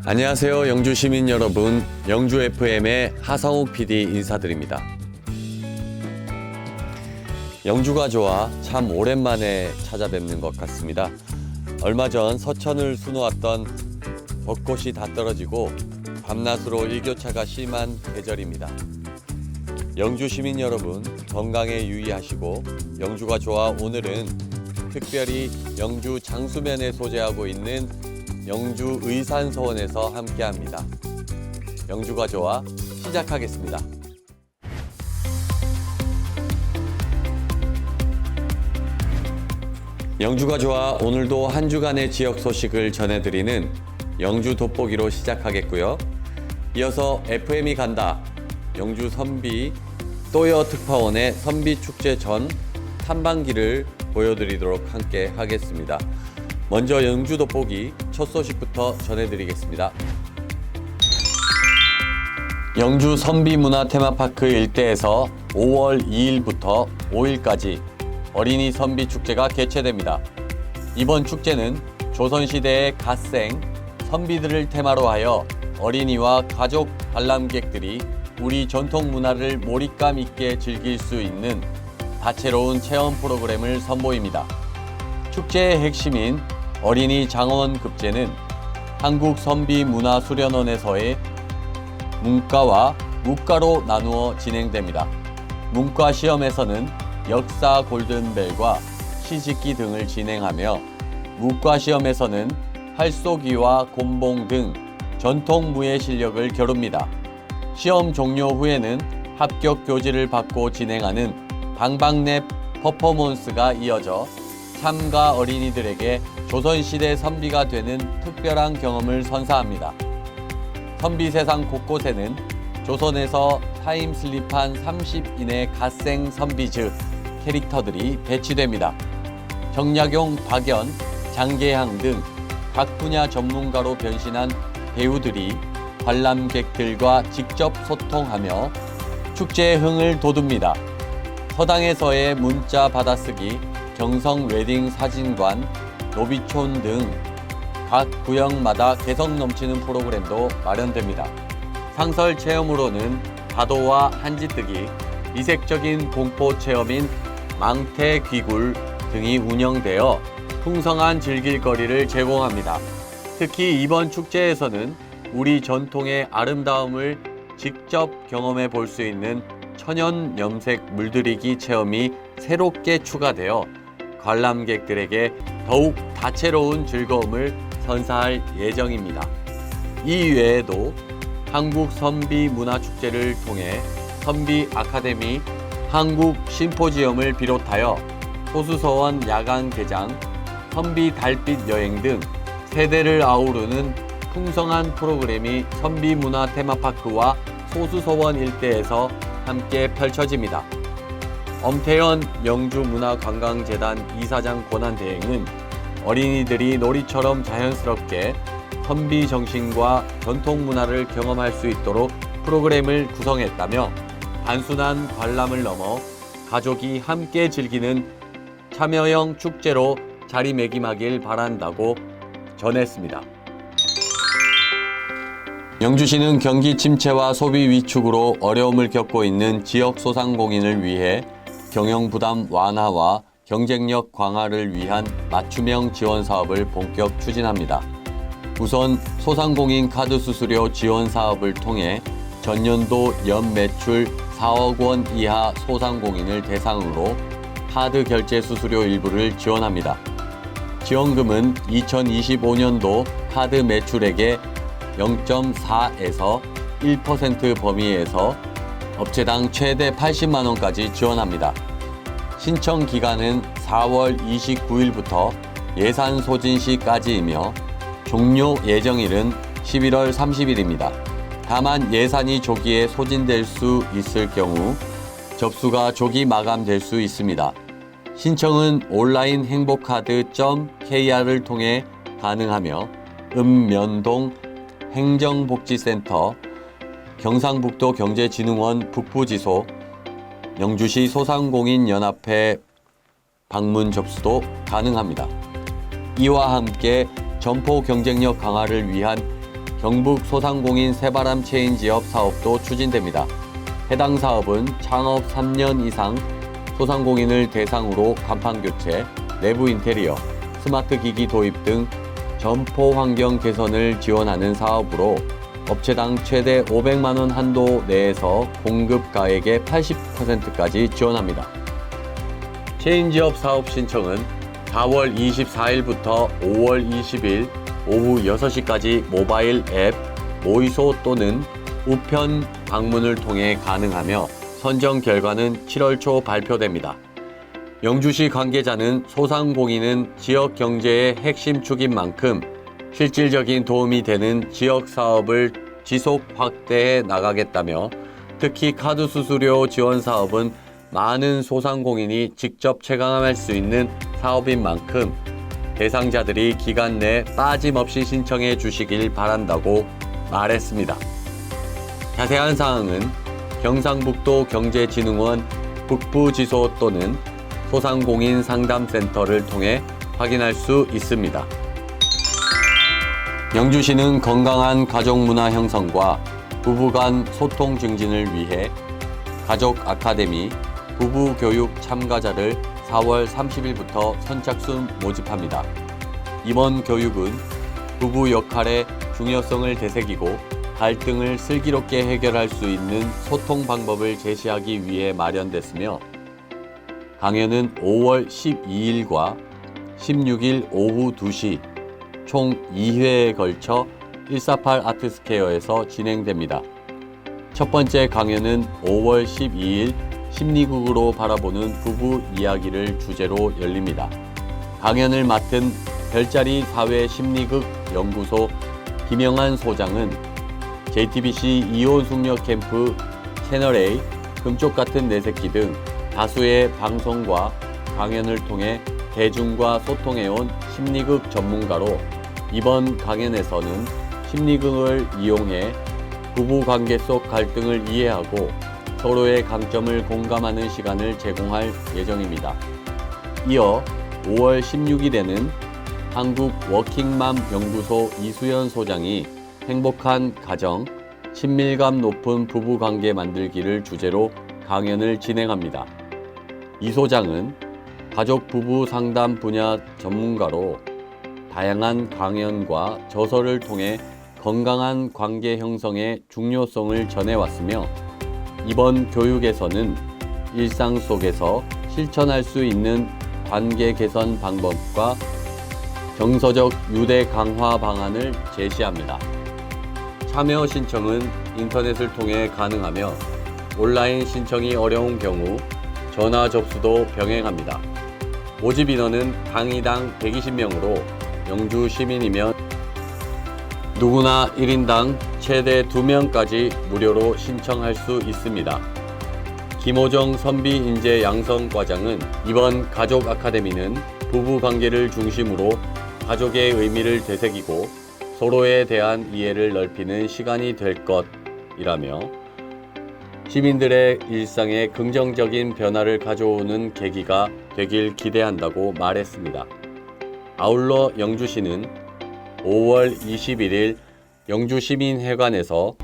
안녕하세요, 영주 시민 여러분. 영주 FM의 하성욱 PD 인사드립니다. 영주가 좋아 참 오랜만에 찾아뵙는 것 같습니다. 얼마 전 서천을 수놓았던 벚꽃이 다 떨어지고 밤낮으로 일교차가 심한 계절입니다. 영주 시민 여러분, 건강에 유의하시고 영주가 좋아 오늘은 특별히 영주 장수면에 소재하고 있는 영주 의산서원에서 함께합니다. 영주가 좋아 시작하겠습니다. 영주가 좋아 오늘도 한 주간의 지역 소식을 전해드리는 영주 돋보기로 시작하겠고요. 이어서 FM이 간다. 영주 선비 또여 특파원의 선비축제 전 탐방기를 보여드리도록 함께 하겠습니다. 먼저 영주 돋보기 첫 소식부터 전해드리겠습니다. 영주 선비문화테마파크 일대에서 5월 2일부터 5일까지 어린이 선비축제가 개최됩니다. 이번 축제는 조선시대의 갓생 선비들을 테마로 하여 어린이와 가족 관람객들이 우리 전통 문화를 몰입감 있게 즐길 수 있는 다채로운 체험 프로그램을 선보입니다. 축제의 핵심인 어린이 장원급제는 한국선비문화수련원에서의 문과와 무과로 나누어 진행됩니다. 문과 시험에서는 역사 골든벨과 시식기 등을 진행하며 무과 시험에서는 활쏘기와 곤봉 등 전통무예 실력을 겨룹니다. 시험 종료 후에는 합격 교지를 받고 진행하는 방방랩 퍼포먼스가 이어져 참가 어린이들에게 조선시대 선비가 되는 특별한 경험을 선사합니다. 선비 세상 곳곳에는 조선에서 타임슬립한 30인의 갓생 선비 즉 캐릭터들이 배치됩니다. 정약용, 박연, 장계향 등 각 분야 전문가로 변신한 배우들이 관람객들과 직접 소통하며 축제의 흥을 돋웁니다. 서당에서의 문자 받아쓰기, 경성 웨딩 사진관, 노비촌 등 각 구역마다 개성 넘치는 프로그램도 마련됩니다. 상설 체험으로는 다도와 한지뜨기, 이색적인 공포 체험인 망태 귀굴 등이 운영되어 풍성한 즐길거리를 제공합니다. 특히 이번 축제에서는 우리 전통의 아름다움을 직접 경험해 볼 수 있는 천연 염색 물들이기 체험이 새롭게 추가되어 관람객들에게 더욱 다채로운 즐거움을 선사할 예정입니다. 이 외에도 한국 선비 문화축제를 통해 선비 아카데미 한국 심포지엄을 비롯하여 소수서원 야간 개장, 선비 달빛 여행 등 세대를 아우르는 풍성한 프로그램이 선비 문화 테마파크와 소수서원 일대에서 함께 펼쳐집니다. 엄태현 영주문화관광재단 이사장 권한대행은 어린이들이 놀이처럼 자연스럽게 선비 정신과 전통 문화를 경험할 수 있도록 프로그램을 구성했다며 단순한 관람을 넘어 가족이 함께 즐기는 참여형 축제로 자리매김하길 바란다고 전했습니다. 영주시는 경기 침체와 소비 위축으로 어려움을 겪고 있는 지역 소상공인을 위해 경영 부담 완화와 경쟁력 강화를 위한 맞춤형 지원 사업을 본격 추진합니다. 우선 소상공인 카드 수수료 지원 사업을 통해 전년도 연 매출 4억 원 이하 소상공인을 대상으로 카드 결제 수수료 일부를 지원합니다. 지원금은 2025년도 카드 매출액의 0.4에서 1% 범위에서 업체당 최대 80만 원까지 지원합니다. 신청 기간은 4월 29일부터 예산 소진 시까지이며 종료 예정일은 11월 30일입니다. 다만 예산이 조기에 소진될 수 있을 경우 접수가 조기 마감될 수 있습니다. 신청은 온라인 행복카드.kr을 통해 가능하며 읍면동 행정복지센터, 경상북도 경제진흥원 북부지소, 영주시 소상공인연합회 방문 접수도 가능합니다. 이와 함께 점포 경쟁력 강화를 위한 경북 소상공인 새바람 체인지업 사업도 추진됩니다. 해당 사업은 창업 3년 이상 소상공인을 대상으로 간판 교체, 내부 인테리어, 스마트 기기 도입 등 점포 환경 개선을 지원하는 사업으로 업체당 최대 500만 원 한도 내에서 공급 가액의 80%까지 지원합니다. 체인지업 사업 신청은 4월 24일부터 5월 20일 오후 6시까지 모바일 앱 모이소 또는 우편 방문을 통해 가능하며 선정 결과는 7월 초 발표됩니다. 영주시 관계자는 소상공인은 지역 경제의 핵심 축인 만큼 실질적인 도움이 되는 지역 사업을 지속 확대해 나가겠다며 특히 카드 수수료 지원 사업은 많은 소상공인이 직접 체감할 수 있는 사업인 만큼 대상자들이 기간 내 빠짐없이 신청해 주시길 바란다고 말했습니다. 자세한 사항은 경상북도 경제진흥원 북부지소 또는 소상공인 상담센터를 통해 확인할 수 있습니다. 영주시는 건강한 가족문화 형성과 부부간 소통 증진을 위해 가족 아카데미 부부교육 참가자를 4월 30일부터 선착순 모집합니다. 이번 교육은 부부 역할의 중요성을 되새기고 갈등을 슬기롭게 해결할 수 있는 소통 방법을 제시하기 위해 마련됐으며 강연은 5월 12일과 16일 오후 2시 총 2회에 걸쳐 148 아트스퀘어에서 진행됩니다. 첫 번째 강연은 5월 12일 심리극으로 바라보는 부부 이야기를 주제로 열립니다. 강연을 맡은 별자리 사회 심리극 연구소 김영한 소장은 JTBC 이혼 숙녀 캠프 채널A, 금쪽 같은 내 새끼 등 다수의 방송과 강연을 통해 대중과 소통해온 심리극 전문가로 이번 강연에서는 심리극을 이용해 부부관계 속 갈등을 이해하고 서로의 강점을 공감하는 시간을 제공할 예정입니다. 이어 5월 16일에는 한국 워킹맘 연구소 이수연 소장이 행복한 가정, 친밀감 높은 부부관계 만들기를 주제로 강연을 진행합니다. 이 소장은 가족 부부 상담 분야 전문가로 다양한 강연과 저서를 통해 건강한 관계 형성의 중요성을 전해왔으며 이번 교육에서는 일상 속에서 실천할 수 있는 관계 개선 방법과 정서적 유대 강화 방안을 제시합니다. 참여 신청은 인터넷을 통해 가능하며 온라인 신청이 어려운 경우 전화 접수도 병행합니다. 모집 인원은 강의당 120명으로 영주 시민이면 누구나 1인당 최대 2명까지 무료로 신청할 수 있습니다. 김호정 선비인재 양성과장은 이번 가족 아카데미는 부부관계를 중심으로 가족의 의미를 되새기고 서로에 대한 이해를 넓히는 시간이 될 것이라며 시민들의 일상에 긍정적인 변화를 가져오는 계기가 되길 기대한다고 말했습니다. 아울러 영주시는 5월 21일 영주시민회관에서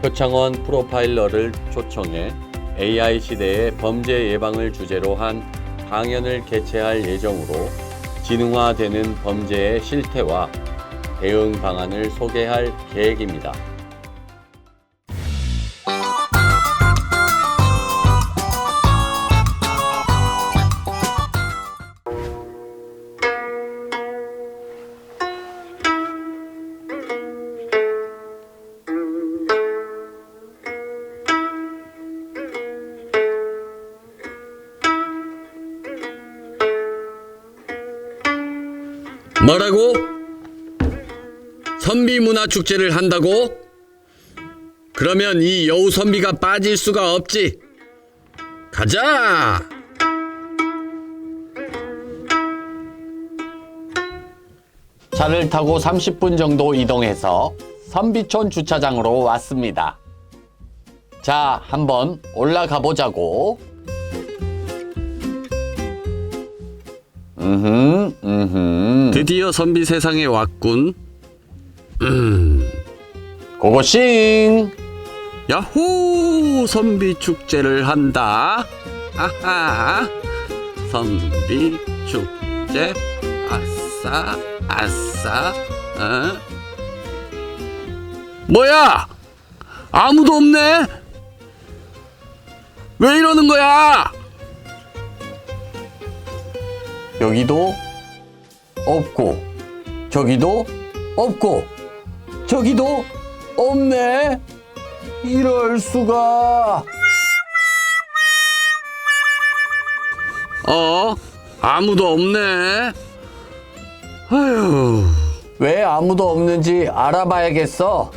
표창원 프로파일러를 초청해 AI 시대의 범죄 예방을 주제로 한 강연을 개최할 예정으로 진흥화되는 범죄의 실태와 대응 방안을 소개할 계획입니다. 뭐라고? 선비문화축제를 한다고? 그러면 이 여우 선비가 빠질 수가 없지. 가자! 차를 타고 30분 정도 이동해서 선비촌 주차장으로 왔습니다. 자, 한번 올라가 보자고. 드디어 선비 세상에 왔군. 고고싱! 야호! 선비 축제를 한다. 아하! 선비 축제. 아싸, 아싸. 뭐야? 아무도 없네? 왜 이러는 거야? 여기도 없고, 저기도 없고, 저기도 없네. 이럴 수가. 아무도 없네. 아휴. 왜 아무도 없는지 알아봐야겠어.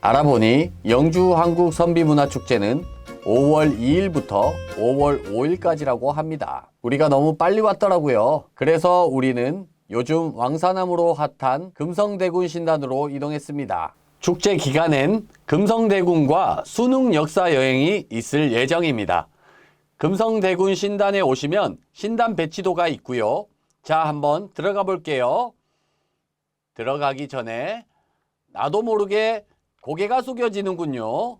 알아보니 영주 한국 선비문화축제는 5월 2일부터 5월 5일까지라고 합니다. 우리가 너무 빨리 왔더라고요. 그래서 우리는 요즘 왕사남으로 핫한 금성대군 신단으로 이동했습니다. 축제 기간엔 금성대군과 수능 역사 여행이 있을 예정입니다. 금성대군 신단에 오시면 신단 배치도가 있고요. 자, 한번 들어가 볼게요. 들어가기 전에 나도 모르게 고개가 숙여지는군요.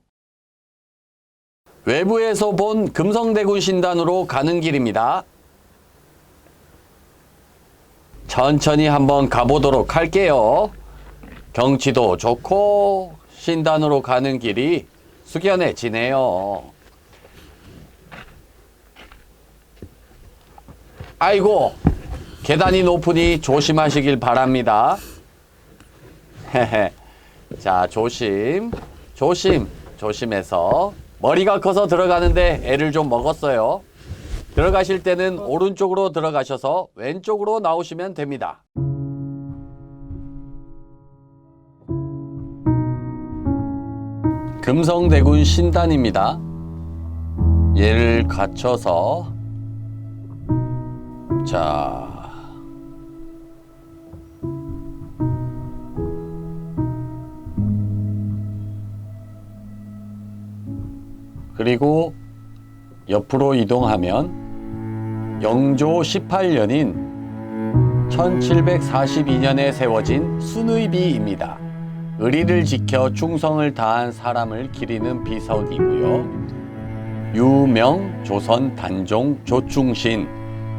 외부에서 본 금성대군 신단으로 가는 길입니다. 천천히 한번 가보도록 할게요. 경치도 좋고 신단으로 가는 길이 숙연해지네요. 아이고, 계단이 높으니 조심하시길 바랍니다. 자, 조심해서. 머리가 커서 들어가는데 애를 좀 먹었어요. 들어가실 때는 오른쪽으로 들어가셔서 왼쪽으로 나오시면 됩니다. 금성대군 신단입니다. 얘를 갖춰서 자, 그리고 옆으로 이동하면 영조 18년인 1742년에 세워진 순의비입니다. 의리를 지켜 충성을 다한 사람을 기리는 비석이고요. 유명 조선 단종 조충신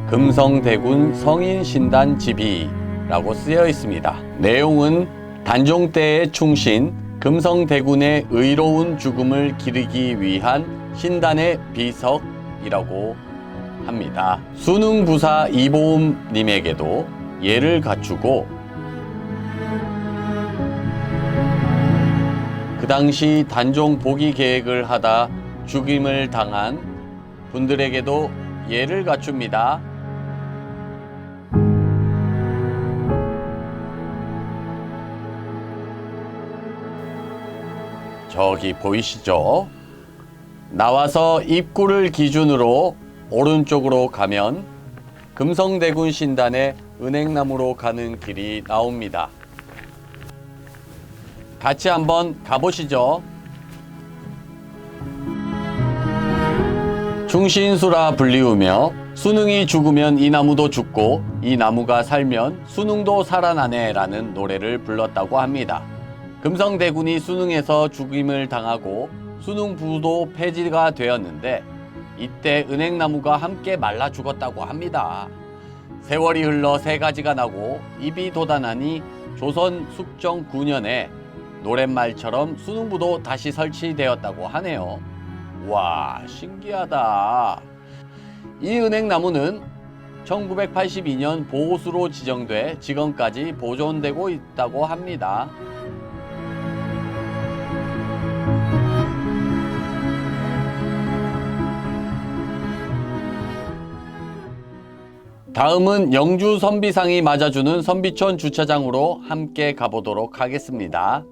금성대군 성인신단 지비라고 쓰여 있습니다. 내용은 단종 때의 충신 금성대군의 의로운 죽음을 기리기 위한 신단의 비석이라고 합니다. 수능부사 이보음님에게도 예를 갖추고 그 당시 단종 복위 계획을 하다 죽임을 당한 분들에게도 예를 갖춥니다. 저기 보이시죠? 나와서 입구를 기준으로 오른쪽으로 가면 금성대군 신단의 은행나무로 가는 길이 나옵니다. 같이 한번 가보시죠. 충신수라 불리우며 수능이 죽으면 이 나무도 죽고 이 나무가 살면 수능도 살아나네 라는 노래를 불렀다고 합니다. 금성대군이 수능에서 죽임을 당하고 수능부도 폐지가 되었는데 이때 은행나무가 함께 말라 죽었다고 합니다. 세월이 흘러 새 가지가 나고 잎이 돋아나니 조선 숙정 9년에 노랫말처럼 수능부도 다시 설치되었다고 하네요. 와, 신기하다. 이 은행나무는 1982년 보호수로 지정돼 지금까지 보존되고 있다고 합니다. 다음은 영주 선비상이 맞아주는 선비촌 주차장으로 함께 가보도록 하겠습니다.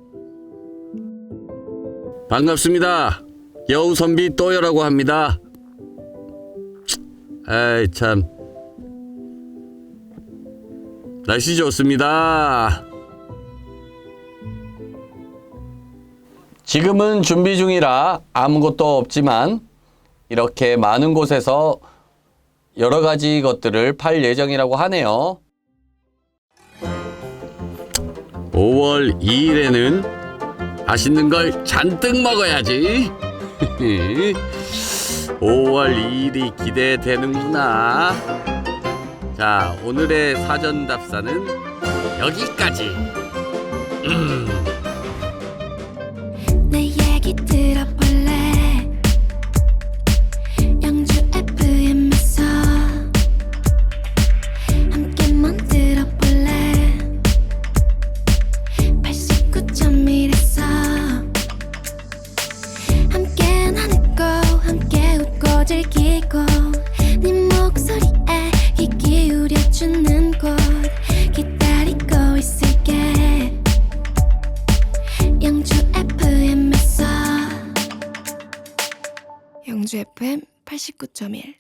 반갑습니다. 여우 선비 또여라고 합니다. 아이 참, 날씨 좋습니다. 지금은 준비 중이라 아무것도 없지만 이렇게 많은 곳에서 여러 가지 것들을 팔 예정이라고 하네요. 5월 2일에는 맛있는 걸 잔뜩 먹어야지. 5월 2일이 기대되는구나. 자, 오늘의 사전 답사는 여기까지. 내 얘기 들어볼래? 영주 FM에서 함께 만들어볼래? 89.1에서 함께 나누고 함께 웃고 즐기고 네 목소리에 귀 기울여주는 곳 기다리고 있을게. 영주 FM에서 영주 FM 89.1